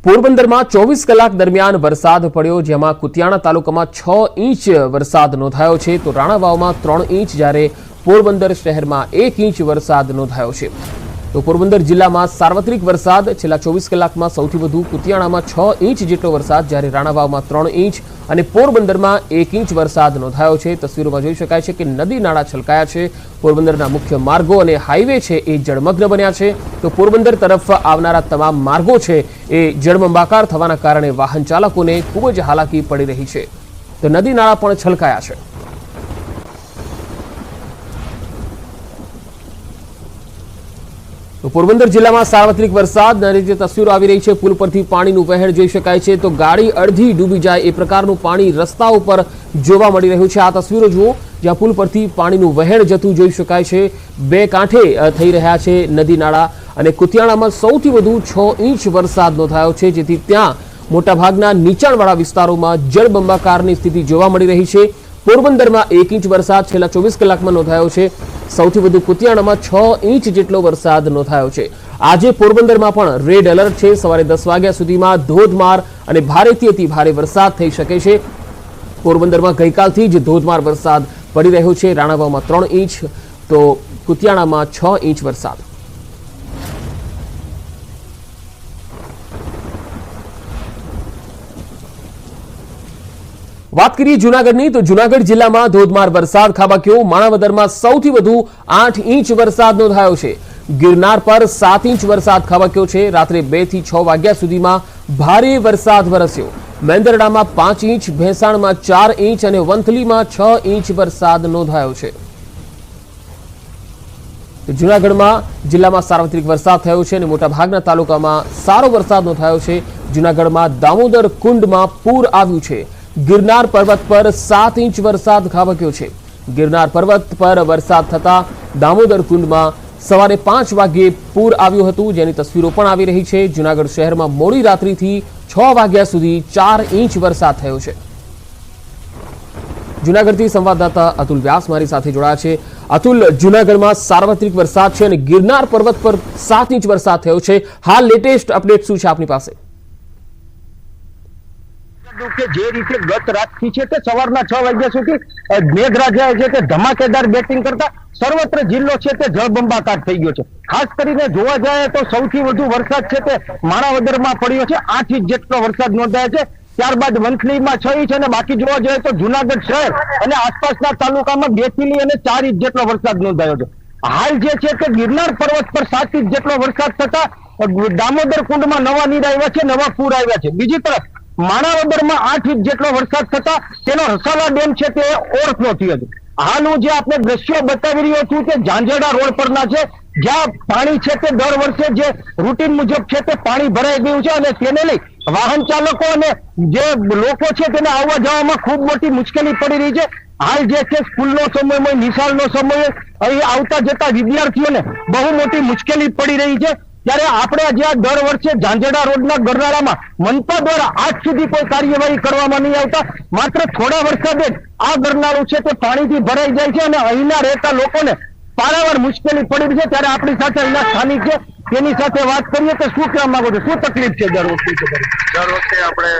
પોરબંદરમાં 24 કલાક દરમિયાન વરસાદ પડ્યો, જેમાં કુતિયાણા તાલુકામાં 6 ઇંચ વરસાદ નોંધાયો છે તો રાણાવાવમાં 3 ઇંચ, જ્યારે પોરબંદર શહેરમાં 1 ઇંચ વરસાદ નોંધાયો છે। તો પોરબંદર જિલ્લામાં સાર્વત્રિક વરસાદ છેલ્લા 24 કલાકમાં સૌથી વધુ કુતિયાણામાં 6 ઇંચ જેટલો વરસાદ, જ્યારે રાણાવાવમાં 3 ઇંચ અને પોરબંદરમાં 1 ઇંચ વરસાદ નોંધાયો છે। તસવીરોમાં જોઈ શકાય છે કે નદી નાળા છલકાયા છે, પોરબંદરના મુખ્ય માર્ગો અને હાઈવે છે એ જળમગ્ન બન્યા છે। તો પોરબંદર તરફ આવનારા તમામ માર્ગો છે એ જળબંબાકાર થવાના કારણે વાહન ચાલકોને ખૂબ જ હાલાકી પડી રહી છે, તો નદી નાળા પણ છલકાયા છે। તો પોરબંદર જિલ્લામાં સાર્વત્રિક વરસાદના રીતે તસવીરો આવી રહી છે। પુલ પરથી પાણીનું વહેણ જોઈ શકાય છે, તો ગાડી અડધી ડૂબી જાય એ પ્રકારનું પાણી રસ્તા ઉપર જોવા મળી રહ્યું છે। આ તસવીરો જુઓ, જ્યાં પુલ પરથી પાણીનું વહેણ જતું જોઈ શકાય છે। બે કાંઠે થઈ રહ્યા છે નદી નાળા, અને કુતિયાણામાં સૌથી વધુ 6 ઇંચ વરસાદ નોંધાયો છે, જેથી ત્યાં મોટાભાગના નીચાણવાળા વિસ્તારોમાં જળબંબાકારની સ્થિતિ જોવા મળી રહી છે। પોરબંદરમાં 1 ઇંચ વરસાદ છેલ્લા 24 કલાકમાં નોંધાયો છે, સૌથી વધુ કુતિયાણામાં 6 ઇંચ જેટલો વરસાદ નોંધાયો છે। આજે પોરબંદરમાં પણ રેડ એલર્ટ છે। સવારે 10 વાગ્યા સુધીમાં ધોધમાર અને ભારેથી અતિ ભારે વરસાદ થઈ શકે છે। પોરબંદરમાં ગઈકાલથી જ ધોધમાર વરસાદ પડી રહ્યો છે। રાણાવાવમાં 3 ઇંચ તો કુતિયાણામાં 6 ઇંચ વરસાદ। વાત કરીએ જૂનાગઢની, તો જૂનાગઢ જિલ્લામાં ધોધમાર વરસાદ ખાબક્યો। માણાવદરમાં સૌથી વધુ 8 ઇંચ વરસાદ નોંધાયો છે। ગિરનાર પર 7 ઇંચ વરસાદ ખાબક્યો છે। રાત્રે 2 થી 6 વાગ્યા સુધીમાં ભારે વરસાદ વરસ્યો। મેંદરડામાં 5 ઇંચ, ભેંસાણમાં 4 ઇંચ અને વંથલીમાં 6 ઇંચ વરસાદ નોંધાયો છે। જૂનાગઢમાં જિલ્લામાં સાર્વત્રિક વરસાદ થયો છે અને મોટાભાગના તાલુકામાં સારો વરસાદ નોંધાયો છે। જૂનાગઢમાં દામોદર કુંડમાં પૂર આવ્યું છે। ગિરનાર પર્વત પર 7 ઇંચ વરસાદ ખાબક્યો છે। ગિરનાર પર્વત પર વરસાદ થતા દામોદર કુંડમાં સવારે 5 વાગ્યે પૂર આવ્યું હતું, જેની તસવીરો પણ આવી રહી છે। જૂનાગઢ શહેરમાં મોડી રાત્રિથી 6 વાગ્યા સુધી 4 ઇંચ વરસાદ થયો છે। જૂનાગઢથી સંવાદદાતા અતુલ વ્યાસ મારી સાથે જોડાયા છે। અતુલ, જૂનાગઢમાં સાર્વત્રિક વરસાદ છે અને ગિરનાર પર્વત પર 7 ઇંચ વરસાદ થયો છે। હાલ લેટેસ્ટ અપડેટ શું છે આપની પાસે? કે જે રીતે ગત રાતથી છે તે સવારના 6 વાગ્યા સુધી મેઘરાજાએ છે તે ધમાકેદાર બેટિંગ કરતા સર્વત્ર જિલ્લો છે તે જળબંબાકાર થઈ ગયો છે। ખાસ કરીને જોવા જાય તો સૌથી વધુ વરસાદ છે તે માણાવદરમાં પડ્યો છે। 8 ઇંચ જેટલો વરસાદ નોંધાયો છે। ત્યારબાદ વંથલીમાં 6 ઇંચ અને બાકી જોવા જાય તો જુનાગઢ શહેર અને આસપાસના તાલુકામાં 2 થી અને 4 ઇંચ જેટલો વરસાદ નોંધાયો છે। હાલ જે છે તે ગિરનાર પર્વત પર 7 ઇંચ જેટલો વરસાદ થતા દામોદર કુંડમાં નવા નીર આવ્યા છે, નવા પૂર આવ્યા છે। બીજી તરફ માણાવદરમાં 8 ઇંચ જેટલો વરસાદ થતા તેનો રસાલા ડેમ છે તે ઓવરફ્લો થયો છે। હાલ હું જે આપણે દ્રશ્યો બતાવી રહ્યો છું તે ઝાંઝરડા રોડ પરના છે, જ્યાં પાણી છે તે દર વર્ષે જે રૂટીન મુજબ છે તે પાણી ભરાઈ ગયું છે અને તેને લઈ વાહન ચાલકો અને જે લોકો છે તેને આવવા જવામાં ખૂબ મોટી મુશ્કેલી પડી રહી છે। હાલ જે છે સ્કૂલનો સમય હોય, નિશાળનો સમય હોય, અહીં આવતા જતા વિદ્યાર્થીઓને બહુ મોટી મુશ્કેલી પડી રહી છે। ત્યારે આપણે જ્યાં દર વર્ષે ઝાંઝરડા રોડના ગરનાળામાં મનપા દ્વારા આજ સુધી કોઈ કાર્યવાહી કરવામાં નહીં આવતા, માત્ર થોડા વરસાદે જ આ ગરનાળું છે તે પાણીથી ભરાઈ જાય છે અને અહીંના રહેતા લોકોને પારાવાર મુશ્કેલી પડી રહી છે। ત્યારે આપણી સાથે અહીંના સ્થાનિક છે તેની સાથે વાત કરીએ તો શું કહેવા માંગો છો, શું તકલીફ છે દર વખતે આપણે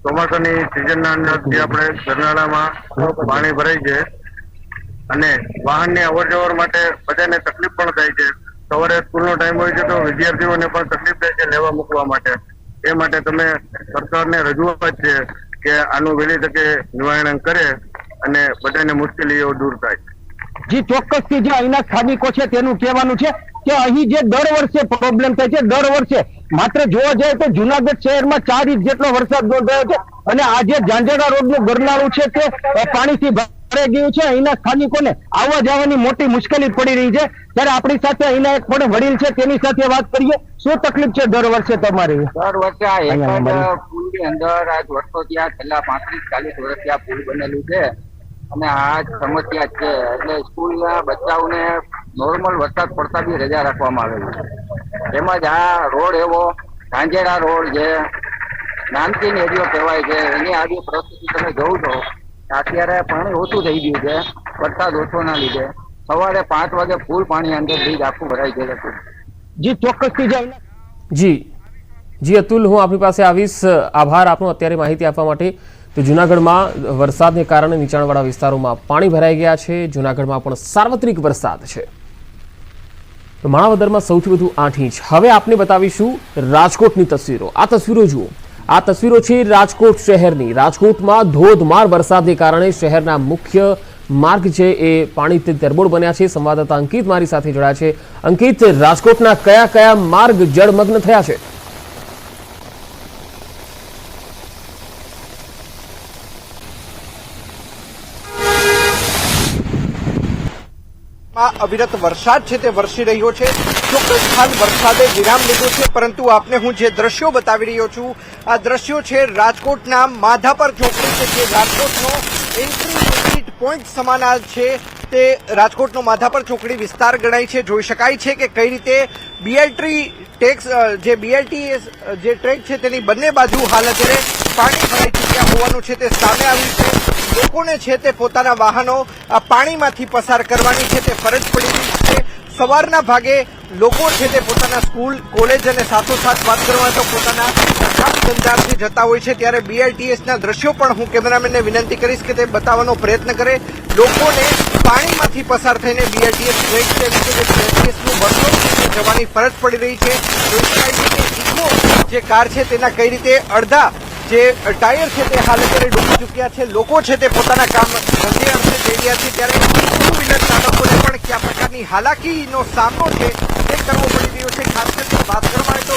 ચોમાસાની સિઝનના અંદરથી આપણે ગરનાળામાં પાણી ભરાઈ છે અને વાહનની અવર જવર માટે બધાને તકલીફ પણ થાય છે। સવારે સ્કૂલનો ટાઈમ હોય છે તો વિદ્યાર્થીઓને પણ તકલીફ થાય છે લેવા મૂકવા માટે। એ માટે તમે સરકારને રજૂઆત છે કે આનું વહેલી તકે નિવારણ કરે અને બધાને મુશ્કેલીઓ દૂર થાય। જી ચોક્કસથી જે અહીંના સ્થાનિકો છે તેનું કહેવાનું છે કે અહીં જે દર વર્ષે પ્રોબ્લેમ થાય છે, દર વર્ષે માત્ર જોવા જાય તો જુનાગઢ શહેરમાં 4 ઇંચ જેટલો વરસાદ નોંધાયો છે અને આજે ઝાંઝરડા રોડનું ગરનાળું છે તે પાણીથી ભરાઈ ગયું છે। અહીંના સ્થાનિકોને આવવા જવાની મોટી મુશ્કેલી પડી રહી છે। ત્યારે આપણી સાથે અહીંના એક પણ વડીલ છે તેની સાથે વાત કરીએ, શું તકલીફ છે દર વર્ષે તમારી? દર વર્ષે આ એક જ પુલની અંદર આજ વર્ષોથી આ છેલ્લા 35-40 વર્ષથી આ પુલ બનેલું છે અને આ જ સમસ્યા છે। એટલે સ્કૂલના બચ્ચાઓને નોર્મલ વરસાદ પડતા બી રજા રાખવામાં આવેલી છે। તેમજ આ રોડ એવો ઝાંઝરડા રોડ જે નાનકીન એરિયો કહેવાય છે, એની આવી પરિસ્થિતિ તમે જોઉં છો અત્યારે પાણી ઓછું થઈ ગયું છે વરસાદ ઓછોના લીધે। સવારે 5 વાગે ફૂલ પાણી અંદર બ્રિજ આખું ભરાઈ ગયેલું હતું। જી ચોક્કસથી જાય જી જી અતુલ, હું આપની પાસે આવીશ. આભાર આપનો અત્યારે માહિતી આપવા માટે. તો જૂનાગઢમાં વરસાદને કારણે નીચાણવાળા વિસ્તારોમાં પાણી ભરાઈ ગયા છે. જૂનાગઢમાં પણ સાર્વત્રિક વરસાદ છે. તો માણાવદરમાં સૌથી વધુ 8 ઇંચ. હવે આપને બતાવીશું રાજકોટની તસવીરો. આ તસવીરો જુઓ. આ તસવીરો છે રાજકોટ શહેરની. રાજકોટમાં ધોધમાર વરસાદને કારણે શહેરના મુખ્ય માર્ગ છે એ પાણીથી તરબોળ બન્યા છે. સંવાદદાતા અંકિત મારી સાથે જોડાયા છે. અંકિત, રાજકોટના કયા કયા માર્ગ જળમગ્ન થયા છે? અવિરત વરસાદ છે તે વરસી રહ્યો છે. ચોક્કસ હાલ વરસાદે વિરામ લીધો છે, પરંતુ આપને હું જે દ્રશ્યો બતાવી રહ્યો છું, આ દ્રશ્યો છે રાજકોટના માધાપર ચોકડી છે, જે રાજકોટનો એન્ટ્રી એક્ઝિટ પોઈન્ટ સમાન છે. તે રાજકોટનો માધાપર ચોકડી વિસ્તાર ગણાય છે. જોઈ શકાય છે કે કઈ રીતે બીએલટી જે ટ્રેક છે તેની બંને બાજુ હાલ અત્યારે પાણી ભરાઈ ચૂક્યા હોવાનું છે તે સામે આવ્યું છે. લોકોને છે તે પોતાના વાહનો આ પાણીમાંથી પસાર કરવાની છે તે ફરજ પડી રહી છે. સવારના ભાગે લોકો છે તે પોતાના સ્કૂલ, કોલેજ અને સાથોસાથ વાત કરવા તો પોતાના કામ ધંધાથી જતા હોય છે. ત્યારે બીએલટીએસના દ્રશ્યો પણ હું કેમેરામેનને વિનંતી કરીશ કે તે બતાવવાનો પ્રયત્ન કરે. લોકોને પાણીમાંથી પસાર થઈને બીએલટીએસ ટ્રેક છે જે બીએલટીએસનું વર્ષો જવાની ફરજ પડી રહી છે. જોઈ શકાય છે કે ઇકો જે કાર છે તેના કઈ રીતે અડધા જે ટાયર છે તે હાલ અત્યારે ડૂબી ચૂક્યા છે. લોકો છે તે પોતાના કામ ધંધે અર્થે જઈ રહ્યા છે. ત્યારે ટુ વ્હીલર ચાલકોને પણ કયા પ્રકારની હાલાકીનો સામનો છે તે કરવો પડી રહ્યો છે. ખાસ કરીને વાત કરવામાં આવે તો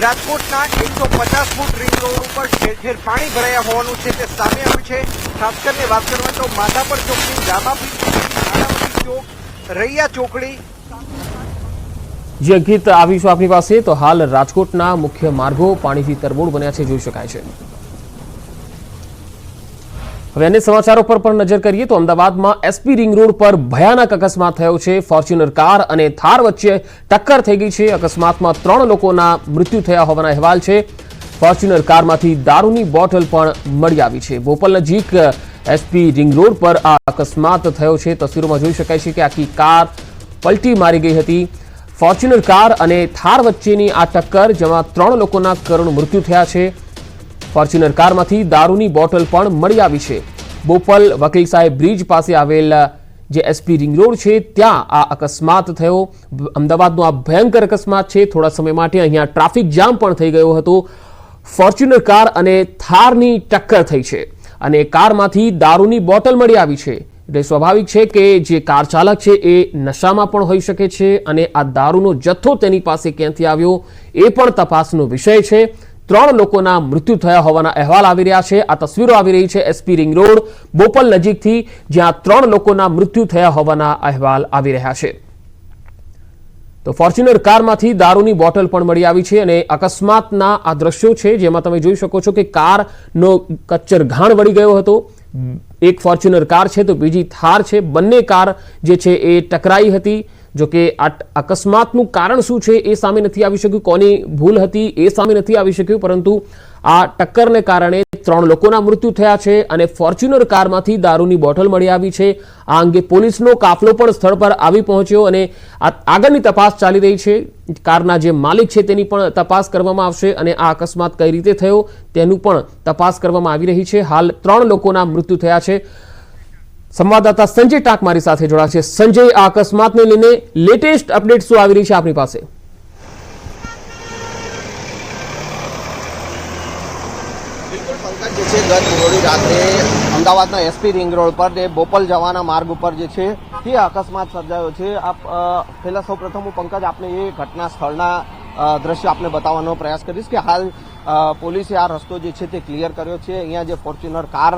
રાજકોટના 150 ફૂટ રિંગ રોડ ઉપર ઠેર ઠેર પાણી ભરાયા હોવાનું છે તે સામે આવ્યું છે. ખાસ કરીને વાત કરવામાં તો માધાપર ચોકડી, જામાપીર ચોક, રૈયા ચોકડી. જી અંકિત, આવીશું આપની પાસે. તો હાલ રાજકોટના મુખ્ય માર્ગો પાણીથી તરબોળ બન્યા છે, જોઈ શકાય છે. હવે અન્ય સમાચારો પર પણ નજર કરીએ તો અમદાવાદમાં એસપી રિંગ રોડ પર ભયાનક અકસ્માત થયો છે. ફોર્ચ્યુનર કાર અને થાર વચ્ચે ટક્કર થઈ ગઈ છે. અકસ્માતમાં 3 લોકોના મૃત્યુ થયા હોવાના અહેવાલ છે. ફોર્ચ્યુનર કારમાંથી દારૂની બોટલ પણ મળી આવી છે. બોપલ નજીક એસપી રિંગ રોડ પર આ અકસ્માત થયો છે. તસવીરોમાં જોઈ શકાય છે કે આખી કાર પલટી મારી ગઈ હતી. ફોર્ચ્યુનર કાર અને થાર વચ્ચેની આ ટક્કર, જેમાં 3 લોકોના કરુણ મૃત્યુ થયા છે. ફોર્ચ્યુનર કારમાંથી દારૂની બોટલ પણ મળી આવી છે. બોપલ વકીલ સાહેબ બ્રિજ પાસે આવેલ જે એસપી રિંગ રોડ છે ત્યાં આ અકસ્માત થયો. અમદાવાદનો આ ભયંકર અકસ્માત છે. થોડા સમય માટે અહીંયા ટ્રાફિક જામ પણ થઈ ગયો હતો. ફોર્ચ્યુનર કાર અને થારની ટક્કર થઈ છે અને કારમાંથી દારૂની બોટલ મળી આવી છે. એટલે સ્વાભાવિક છે કે જે કાર ચાલક છે એ નશામાં પણ હોઈ શકે છે અને આ દારૂનો જથ્થો તેની પાસે ક્યાંથી આવ્યો એ પણ તપાસનો વિષય છે. 3 લોકોના મૃત્યુ થયા હોવાના અહેવાલ આવી રહ્યા છે. આ તસવીરો આવી રહી છે એસપી રિંગ રોડ બોપલ નજીકથી, જ્યાં 3 લોકોના મૃત્યુ થયા હોવાના અહેવાલ આવી રહ્યા છે. તો ફોર્ચ્યુનર કારમાંથી દારૂની બોટલ પણ મળી આવી છે અને અકસ્માતના આ દ્રશ્યો છે જેમાં તમે જોઈ શકો છો કે કારનો કચ્ચર ઘાણ વળી ગયો હતો. એક ફોર્ચ્યુનર કાર છે તો બીજી થાર છે. બંને કાર જે છે એ ટકરાઈ હતી. જો કે આ અકસ્માતનું કારણ શું છે એ સામે નથી આવી શક્યું, કોની ભૂલ હતી એ સામે નથી આવી શક્યું, પરંતુ આ ટક્કરને કારણે 3 લોકોના મૃત્યુ થયા છે અને ફોર્ચ્યુનર કારમાંથી દારૂની બોટલ મળી આવી છે. આ અંગે પોલીસનો કાફલો પણ સ્થળ પર આવી પહોંચ્યો અને આગળની તપાસ ચાલી રહી છે. કારના જે માલિક છે તેની પણ તપાસ કરવામાં આવશે અને આ અકસ્માત કઈ રીતે થયો તેનું પણ તપાસ કરવામાં આવી રહી છે. હાલ 3 લોકોના મૃત્યુ થયા છે. સંવાદદાતા સંજય ટાક મારી સાથે જોડા છે. સંજય, આ અકસ્માતને લઈને લેટેસ્ટ અપડેટ શું આવી રહી છે આપની પાસે? બિલકુલ પંકજ, જે છે ગત મોડી રાત્રે અમદાવાદના એસપી રિંગ રોડ પર બોપલ જવાના માર્ગ ઉપર જે છે તે અકસ્માત સર્જાયો છે. પહેલા સૌપ્રથમ હું પંકજ આપને એ ઘટના સ્થળના દ્રશ્ય આપને બતાવવાનો પ્રયાસ કરીશ કે હાલ પોલીસે આ રસ્તો જે છે તે ક્લિયર કર્યો છે. અહીંયા જે ફોર્ચ્યુનર કાર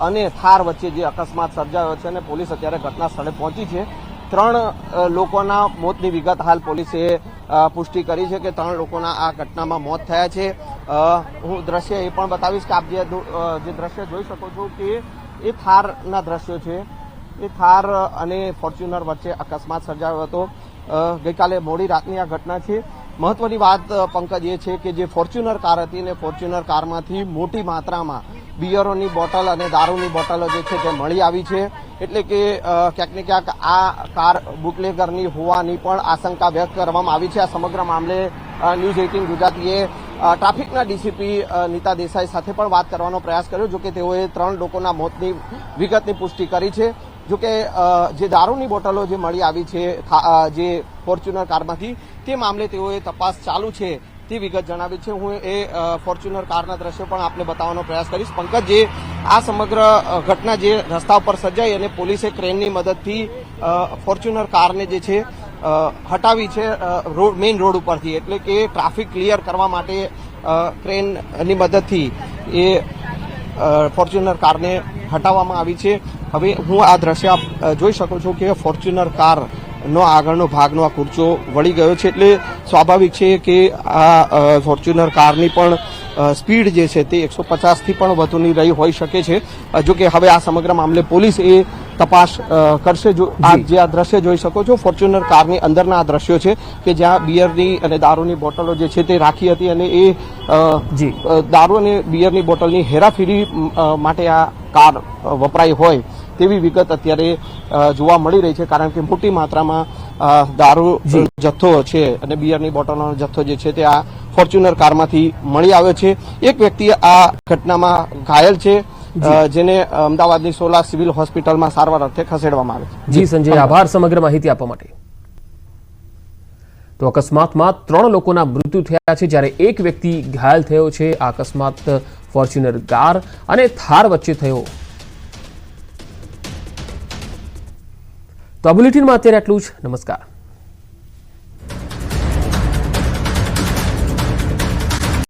અને થાર વચ્ચે જે અકસ્માત સર્જાયો છે અને પોલીસ અત્યારે ઘટના સ્થળે પહોંચી છે. 3 લોકોના મોતની વિગત હાલ પોલીસે પુષ્ટિ કરી છે કે 3 લોકોના આ ઘટનામાં મોત થયા છે. હું દ્રશ્ય એ પણ બતાવીશ કે આપ જે દ્રશ્ય જોઈ શકો છો કે એ થારના દ્રશ્યો છે. એ થાર અને ફોર્ચ્યુનર વચ્ચે અકસ્માત સર્જાયો હતો. ગઈકાલે મોડી રાતની આ ઘટના છે. મહત્વની વાત પંકજ એ છે કે જે ફોર્ચ્યુનર કાર હતી ને ફોર્ચ્યુનર કારમાંથી મોટી માત્રામાં બિયરોની બોટલ અને દારૂની બોટલો જે છે તે મળી આવી છે. એટલે કે ક્યાંક ને ક્યાંક આ કાર બુટલેગરની હોવાની પણ આશંકા વ્યક્ત કરવામાં આવી છે. આ સમગ્ર મામલે ન્યૂઝ 18 ગુજરાતીએ ટ્રાફિકના ડીસીપી નીતા દેસાઈ સાથે પણ વાત કરવાનો પ્રયાસ કર્યો, જોકે તેઓએ 3 લોકોના મોતની વિગતની પુષ્ટિ કરી છે. જોકે જે દારૂની બોટલો જે મળી આવી છે જે ફોર્ચ્યુનર કારમાંથી, તે મામલે તેઓએ તપાસ ચાલુ છે તે વિગત જણાવી છે. હું એ ફોર્ચ્યુનર કારના દ્રશ્યો પણ આપને બતાવવાનો પ્રયાસ કરીશ. પંકજ, જે આ સમગ્ર ઘટના જે રસ્તા ઉપર સર્જાઈ અને પોલીસે ક્રેનની મદદથી ફોર્ચ્યુનર કારને જે છે હટાવી છે મેઇન રોડ ઉપરથી, એટલે કે ટ્રાફિક ક્લિયર કરવા માટે ક્રેનની મદદથી એ ફોર્ચ્યુનર કારને હટાવવામાં આવી છે. હવે હું આ દ્રશ્ય આપ જોઈ શકો છો કે ફોર્ચ્યુનર કાર નો આગળનો ભાગનો આ કૂર્ચો વળી ગયો છે, એટલે સ્વાભાવિક છે કે આ ફોર્ચ્યુનર કારની પણ સ્પીડ જે છે તે 150 થી પણ વધુની રહી હોઈ શકે છે. જો કે હવે આ સમગ્ર મામલે પોલીસ એ તપાસ કરશે. જો આ જે આ દ્રશ્ય જોઈ શકો છો ફોર્ચ્યુનર કારની અંદરના આ દ્રશ્યો છે કે જ્યાં બિયરની અને દારૂની બોટલો જે છે તે રાખી હતી અને એ દારૂ અને બિયરની બોટલની હેરાફેરી માટે આ કાર વપરાઈ હોય તેવી વિગત અત્યારે જોવા મળી રહી છે, કારણ કે મોટી માત્રામાં દારૂ જથ્થો છે અને બિયરની બોટલનો જથ્થો જે છે તે આ ફોર્ચ્યુનર કારમાંથી મળી આવ્યો છે. એક વ્યક્તિ આ ઘટનામાં ઘાયલ છે, જેને અમદાવાદની સોલા સિવિલ હોસ્પિટલમાં સારવાર અર્થે ખસેડવામાં આવે છે. જી સંજય, આભાર સમગ્ર માહિતી આપવા માટે. તો અકસ્માતમાં 3 લોકોના મૃત્યુ થયા છે, જ્યારે એક વ્યક્તિ ઘાયલ થયો છે. આ અકસ્માત ફોર્ચ્યુનર કાર અને થાર વચ્ચે થયો. તો આ બુલેટિનમાં અત્યારે આટલું જ. નમસ્કાર.